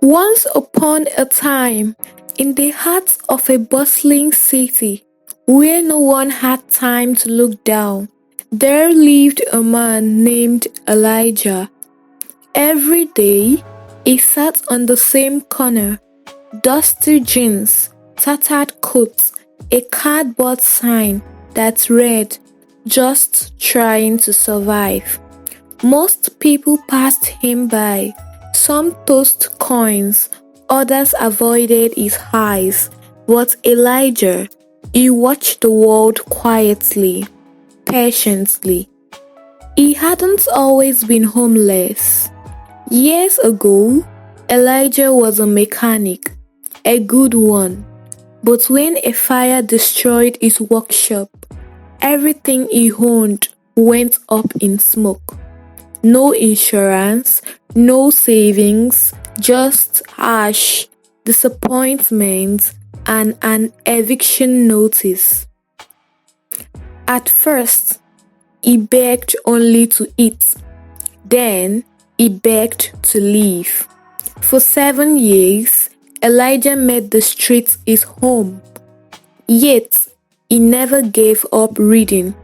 Once upon a time, in the heart of a bustling city, where no one had time to look down, there lived a man named Elijah. Every day, he sat on the same corner, dusty jeans, tattered coats, a cardboard sign that read, "Just trying to survive." Most people passed him by. Some tossed coins, others avoided his eyes. But Elijah, he watched the world quietly, patiently. He hadn't always been homeless. Years ago, Elijah was a mechanic, a good one. But when a fire destroyed his workshop, everything he owned went up in smoke. No insurance, no savings, just ash, disappointment, and an eviction notice. At first, he begged only to eat. Then, he begged to leave. For 7 years, Elijah made the streets his home. Yet, he never gave up reading.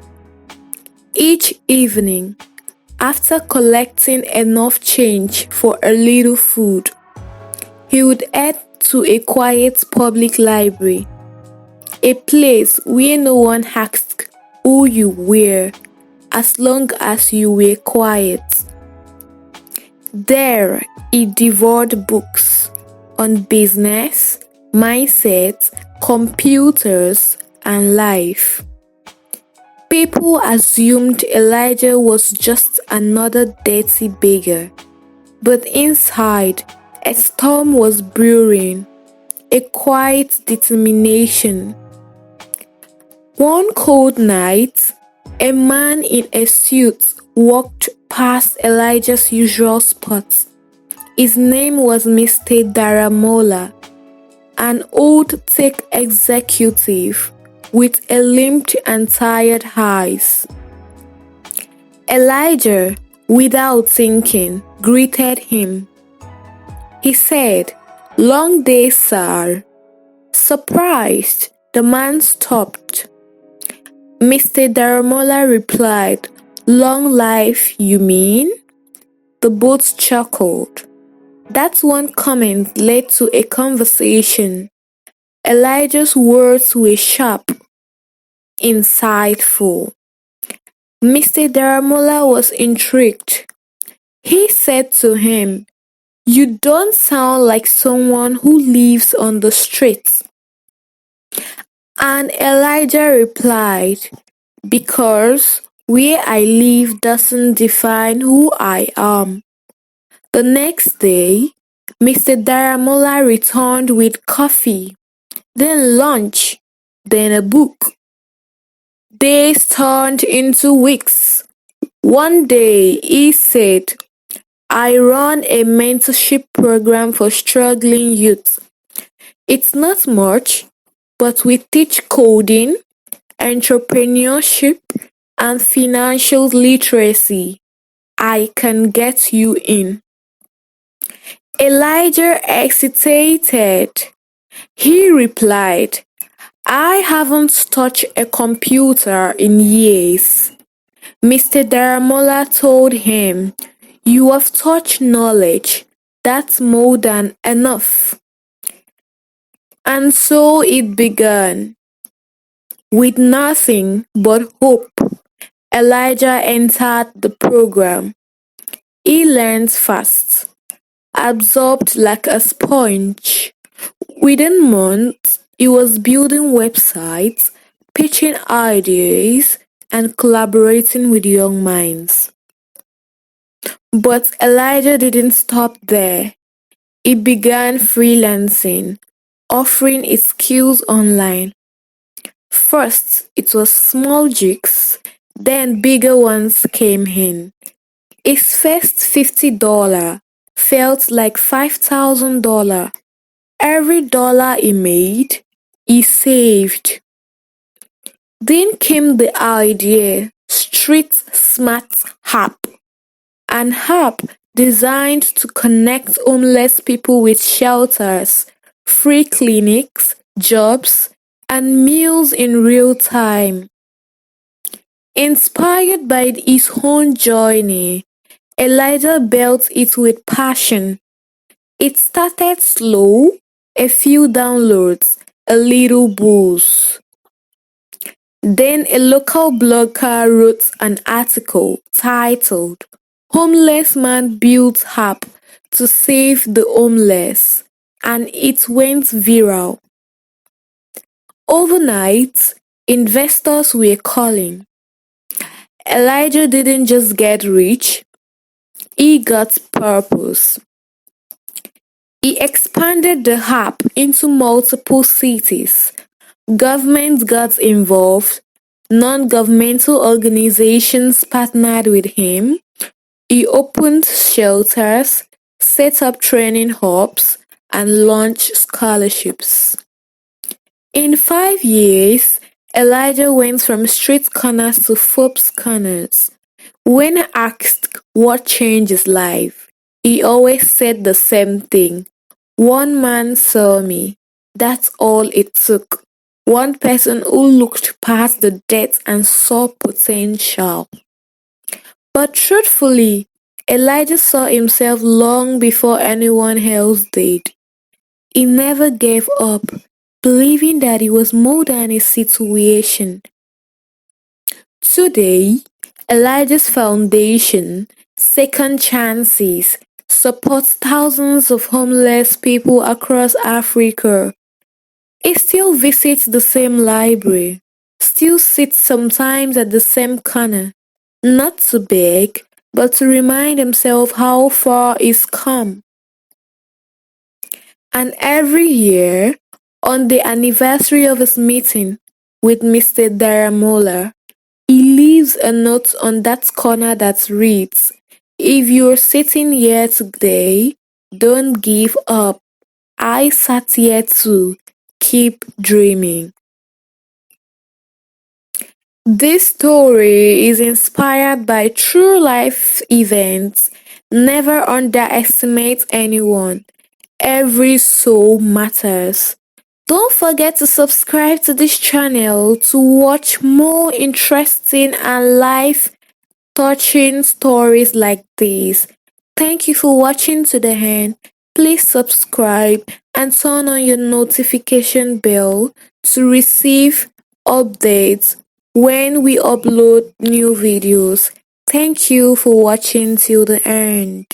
Each evening, after collecting enough change for a little food, he would head to a quiet public library, a place where no one asked who you were as long as you were quiet. There, he devoured books on business, mindset, computers, and life. People assumed Elijah was just another dirty beggar, but inside, a storm was brewing, a quiet determination. One cold night, a man in a suit walked past Elijah's usual spot. His name was Mr. Daramola, an old tech executive with a limped and tired eyes. Elijah, without thinking, greeted him. He said, "Long day, sir." Surprised, the man stopped. Mr. Daramola replied, "Long life, you mean?" The both chuckled. That one comment led to a conversation. Elijah's words were sharp, insightful. Mr. Daramola was intrigued. He said to him, "You don't sound like someone who lives on the streets." And Elijah replied, "Because where I live doesn't define who I am." The next day, Mr. Daramola returned with coffee, then lunch, then a book. Days turned into weeks. One day, he said, "I run a mentorship program for struggling youth. It's not much, but we teach coding, entrepreneurship, and financial literacy. I can get you in." Elijah hesitated. He replied, "I haven't touched a computer in years." Mr. Daramola told him, "You have touched knowledge. That's more than enough." And so it began. With nothing but hope, Elijah entered the program. He learned fast, absorbed like a sponge. Within months, he was building websites, pitching ideas, and collaborating with young minds. But Elijah didn't stop there. He began freelancing, offering his skills online. First, it was small gigs, then bigger ones came in. His first $50 felt like $5,000. Every dollar he made, he saved. Then came the idea, Street Smart App, an app designed to connect homeless people with shelters, free clinics, jobs, and meals in real time. Inspired by his own journey, Elijah built it with passion. It started slow, a few downloads, a little boost. Then a local blogger wrote an article titled "Homeless Man Builds App to Save the Homeless", and it went viral. Overnight, investors were calling. Elijah didn't just get rich, he got purpose. He expanded the app into multiple cities. Governments got involved, non-governmental organizations partnered with him. He opened shelters, set up training hubs, and launched scholarships. In 5 years, Elijah went from street corners to Forbes corners. When asked what changed his life, he always said the same thing: "One man saw me. That's all it took." One person who looked past the debt and saw potential. But truthfully, Elijah saw himself long before anyone else did. He never gave up, believing that he was more than a situation. Today, Elijah's foundation, Second Chances, supports thousands of homeless people across Africa. He still visits the same library, still sits sometimes at the same corner, not to beg, but to remind himself how far he's come. And every year, on the anniversary of his meeting with Mr. Daramola, he leaves a note on that corner that reads, "If you're sitting here today, don't give up. I sat here too. Keep dreaming." This story is inspired by true life events. Never underestimate anyone. Every soul matters. Don't forget to subscribe to this channel to watch more interesting and life-touching stories like this. Thank you for watching to the end. Please subscribe and turn on your notification bell to receive updates when we upload new videos. Thank you for watching till the end.